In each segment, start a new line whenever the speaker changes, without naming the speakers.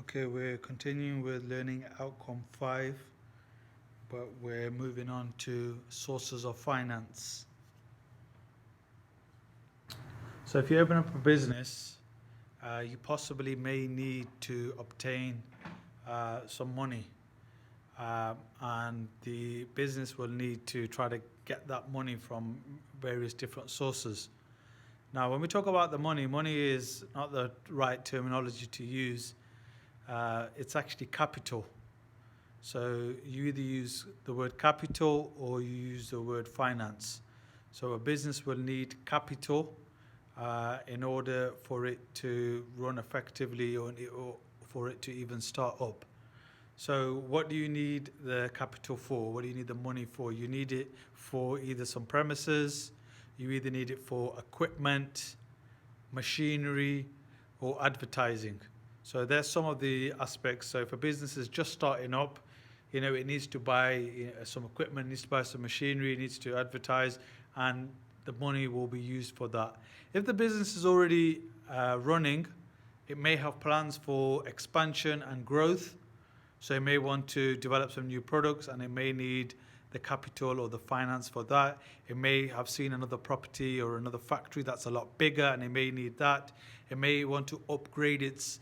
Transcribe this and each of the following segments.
Okay, we're continuing with learning outcome 5, but we're moving on to sources of finance. So if you open up a business, you possibly may need to obtain some money, and the business will need to try to get that money from various different sources. Now, when we talk about the money, money is not the right terminology to use. It's actually capital. So you either use the word capital or you use the word finance. So a business will need capital in order for it to run effectively or for it to even start up. So what do you need the capital for? What do you need the money for? You need it for either some premises, you either need it for equipment, machinery, or advertising. So there's some of the aspects. So if a business is just starting up, it needs to buy some equipment, needs to buy some machinery, it needs to advertise, and the money will be used for that. If the business is already running, it may have plans for expansion and growth. So it may want to develop some new products, and it may need the capital or the finance for that. It may have seen another property or another factory that's a lot bigger, and it may need that. It may want to upgrade its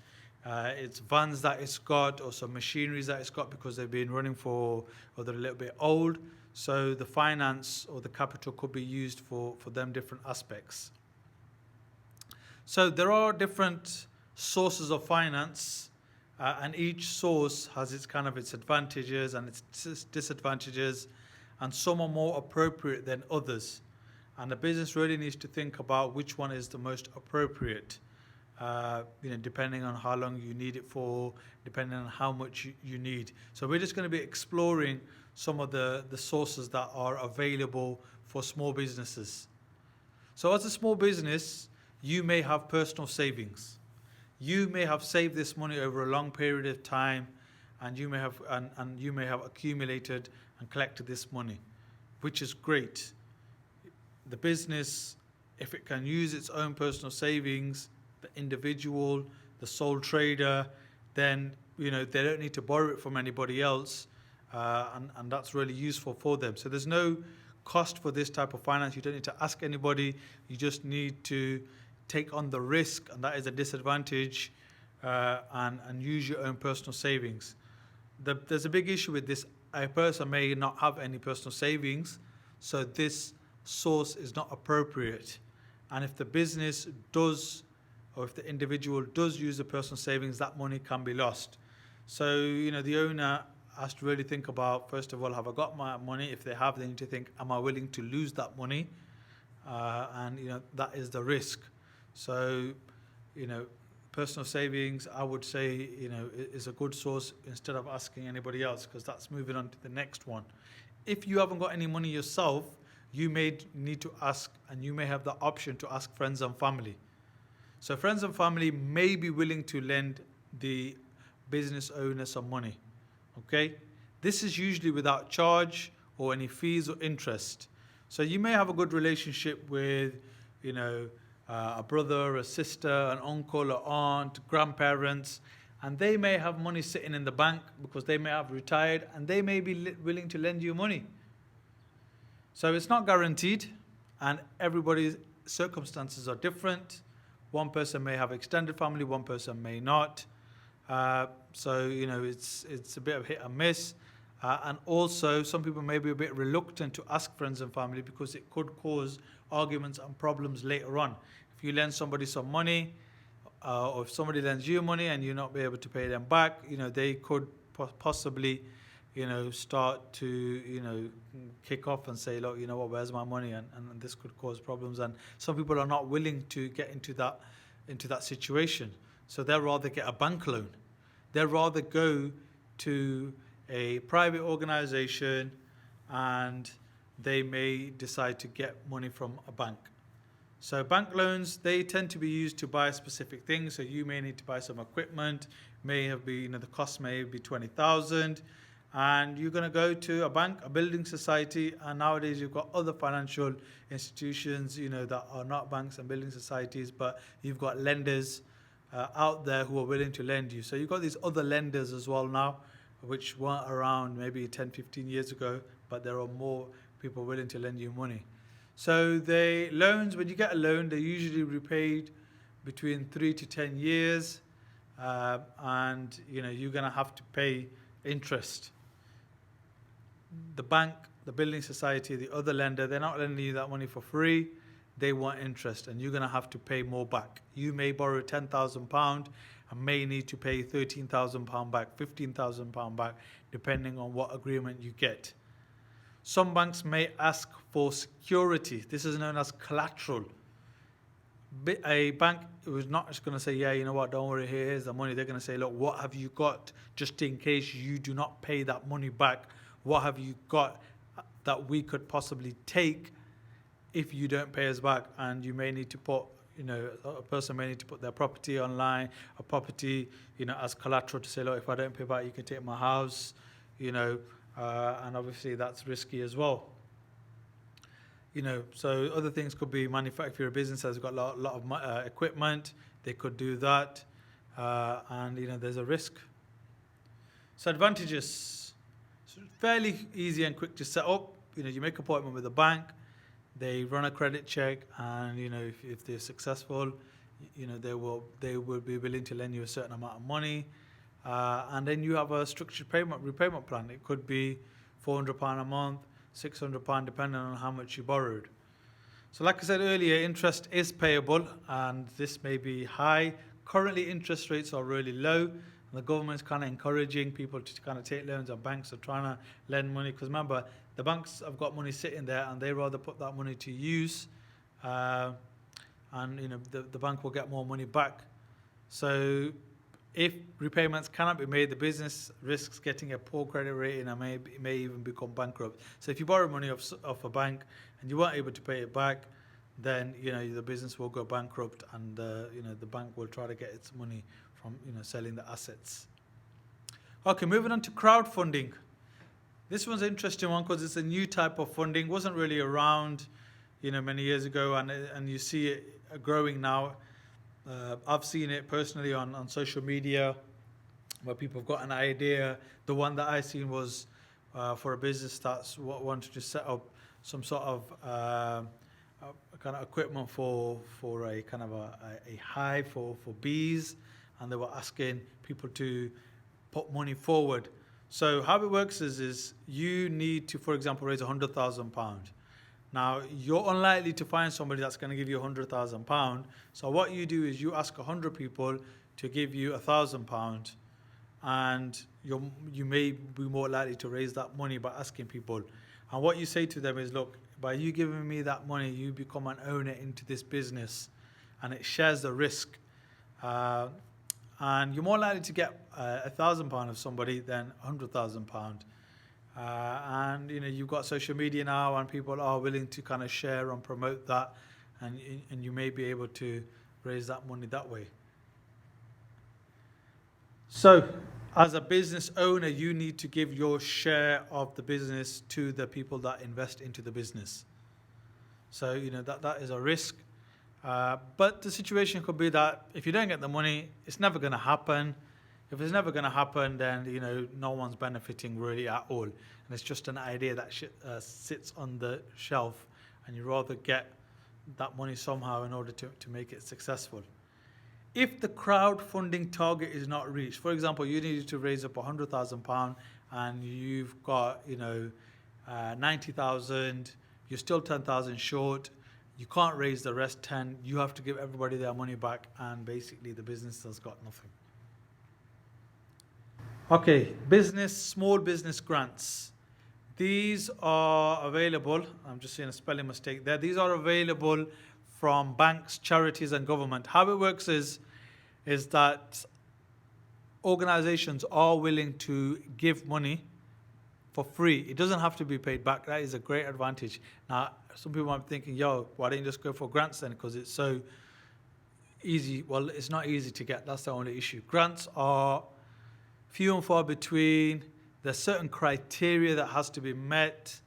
vans that it's got, or some machineries that it's got, because they've been running or they're a little bit old. So the finance or the capital could be used for them different aspects. So there are different sources of finance, and each source has its advantages and its disadvantages, and some are more appropriate than others. And the business really needs to think about which one is the most appropriate, depending on how long you need it for, depending on how much you need. So we're just going to be exploring some of the sources that are available for small businesses. So as a small business, you may have personal savings. You may have saved this money over a long period of time, and you may have accumulated and collected this money, which is great. The business, if it can use its own personal savings, the individual, the sole trader, then they don't need to borrow it from anybody else, and that's really useful for them. So there's no cost for this type of finance. You don't need to ask anybody. You just need to take on the risk, and that is a disadvantage, and use your own personal savings. There's a big issue with this. A person may not have any personal savings, so this source is not appropriate. And if the business does, or if the individual does use the personal savings, that money can be lost. So, the owner has to really think about, first of all, have I got my money? If they have, they need to think, am I willing to lose that money? And that is the risk. So, personal savings, I would say, is a good source instead of asking anybody else, because that's moving on to the next one. If you haven't got any money yourself, you may need to ask, and you may have the option to ask friends and family. So friends and family may be willing to lend the business owner some money. Okay? This is usually without charge or any fees or interest. So you may have a good relationship with, a brother, a sister, an uncle, or aunt, grandparents, and they may have money sitting in the bank because they may have retired, and they may be willing to lend you money. So it's not guaranteed, and everybody's circumstances are different. One person may have extended family, one person may not. So it's a bit of hit and miss. And also, some people may be a bit reluctant to ask friends and family because it could cause arguments and problems later on. If you lend somebody some money, or if somebody lends you money and you're not be able to pay them back, they could possibly, start to, kick off and say, look, where's my money? And this could cause problems. And some people are not willing to get into that situation. So they'll rather get a bank loan. They'll rather go to a private organization, and they may decide to get money from a bank. So bank loans, they tend to be used to buy specific things. So you may need to buy some equipment, the cost may be 20,000, and you're going to go to a bank, a building society, and nowadays you've got other financial institutions, that are not banks and building societies, but you've got lenders out there who are willing to lend you. So you've got these other lenders as well now, which weren't around maybe 10, 15 years ago, but there are more people willing to lend you money. So the loans, when you get a loan, they're usually repaid between 3 to 10 years, and you're going to have to pay interest. The bank, the building society, the other lender, they're not lending you that money for free. They want interest, and you're going to have to pay more back. You may borrow £10,000 and may need to pay £13,000 back, £15,000 back, depending on what agreement you get. Some banks may ask for security. This is known as collateral. A bank is not just going to say, yeah, you know what, don't worry, here's the money. They're going to say, look, what have you got just in case you do not pay that money back? What have you got that we could possibly take if you don't pay us back? And you may need to put, a person may need to put their property online, a property, as collateral to say, look, if I don't pay back, you can take my house, and obviously that's risky as well. So other things could be manufacturing. If business has got a lot of equipment, they could do that, and there's a risk. So advantages, so fairly easy and quick to set up. You make an appointment with the bank, they run a credit check, and if they're successful, they will be willing to lend you a certain amount of money, and then you have a structured repayment plan. It could be £400 a month, £600, depending on how much you borrowed. So like I said earlier, interest is payable, and this may be high. Currently, interest rates are really low, and the government's kind of encouraging people to kind of take loans, and banks are trying to lend money, because remember, the banks have got money sitting there, and they rather put that money to use, and the bank will get more money back. So if repayments cannot be made, the business risks getting a poor credit rating and may even become bankrupt. So if you borrow money off a bank and you weren't able to pay it back, then the business will go bankrupt, and the bank will try to get its money from selling the assets. Okay, moving on to crowdfunding. This one's an interesting one because it's a new type of funding. Wasn't really around many years ago, and you see it growing now. I've seen it personally on social media, where people have got an idea. The one that I seen was for a business that's wanted to set up some sort of kind of equipment for a kind of a hive for bees, and they were asking people to put money forward. So how it works is you need to, for example, raise £100,000. Now, you're unlikely to find somebody that's going to give you £100,000. So what you do is you ask 100 people to give you £1,000, and you may be more likely to raise that money by asking people. And what you say to them is, look, by you giving me that money, you become an owner into this business, and it shares the risk. And you're more likely to get £1,000 of somebody than £100,000. And you've got social media now, and people are willing to kind of share and promote that, and you may be able to raise that money that way. So as a business owner, you need to give your share of the business to the people that invest into the business. So that is a risk, but the situation could be that if you don't get the money, it's never going to happen. If it's never going to happen, then no one's benefiting really at all, and it's just an idea that sits on the shelf, and you rather get that money somehow in order to make it successful. If the crowdfunding target is not reached, for example, you needed to raise up £100,000 and you've got 90,000, you're still 10,000 short. You can't raise the rest 10. You have to give everybody their money back, and basically the business has got nothing. Okay, small business grants. These are available. I'm just seeing a spelling mistake there. These are available from banks, charities, and government. How it works is that organizations are willing to give money for free. It doesn't have to be paid back. That is a great advantage. Now, some people might be thinking, why don't you just go for grants then? Because it's so easy. Well, it's not easy to get. That's the only issue. Grants are few and far between. There's certain criteria that has to be met,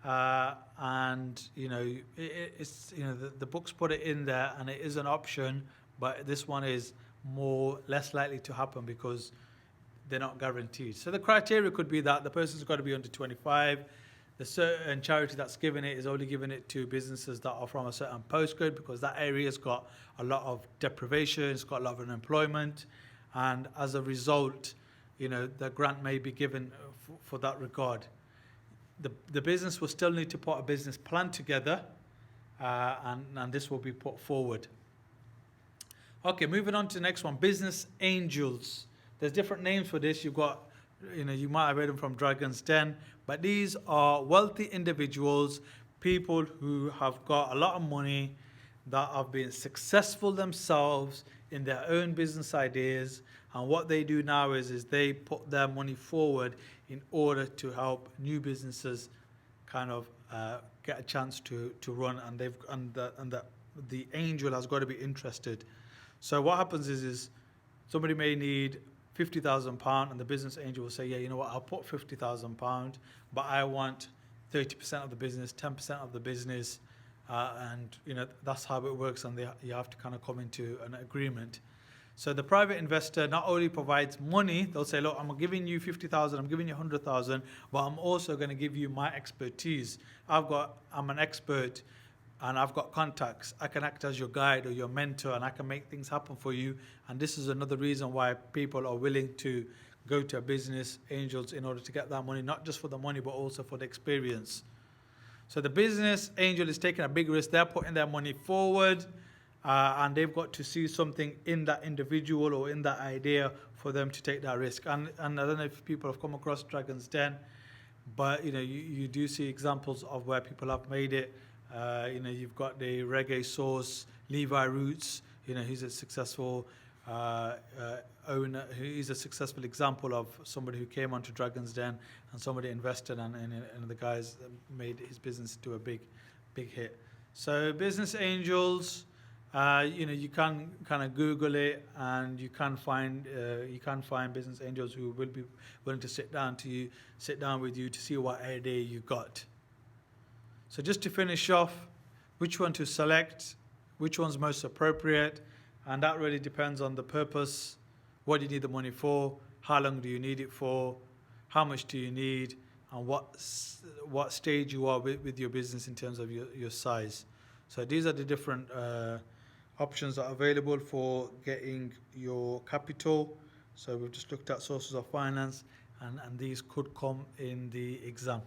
and it's the books put it in there, and it is an option. But this one is less likely to happen because they're not guaranteed. So the criteria could be that the person's got to be under 25. The certain charity that's giving it is only giving it to businesses that are from a certain postcode, because that area's got a lot of deprivation, it's got a lot of unemployment, and as a result, the grant may be given for that regard. The business will still need to put a business plan together, and this will be put forward. Okay, moving on to the next one, business angels. There's different names for this. You've got, you might have heard them from Dragon's Den, but these are wealthy individuals, people who have got a lot of money, that have been successful themselves in their own business ideas, and what they do now is they put their money forward in order to help new businesses kind of get a chance to run, and the angel has got to be interested. So what happens is somebody may need £50,000, and the business angel will say, yeah, you know what, I'll put £50,000, but I want 30% of the business, 10% of the business, and that's how it works, and you have to kind of come into an agreement. So the private investor not only provides money, they'll say, look, I'm giving you 50,000, I'm giving you 100,000, but I'm also going to give you my expertise. I'm an expert, and I've got contacts. I can act as your guide or your mentor, and I can make things happen for you. And this is another reason why people are willing to go to a business angels in order to get that money, not just for the money, but also for the experience. So the business angel is taking a big risk. They're putting their money forward, and they've got to see something in that individual or in that idea for them to take that risk. And I don't know if people have come across Dragon's Den, but you do see examples of where people have made it. You've got the reggae source, Levi Roots. He's a successful owner. He's a successful example of somebody who came onto Dragon's Den and somebody invested, and the guys made his business do a big hit. So business angels, you can kind of Google it, and you can find business angels who will be willing to sit down with you to see what idea you got. So just to finish off, which one to select, which one's most appropriate, and that really depends on the purpose. What do you need the money for? How long do you need it for? How much do you need? And what stage you are with your business in terms of your size. So these are the different options that are available for getting your capital. So we've just looked at sources of finance, and these could come in the exam.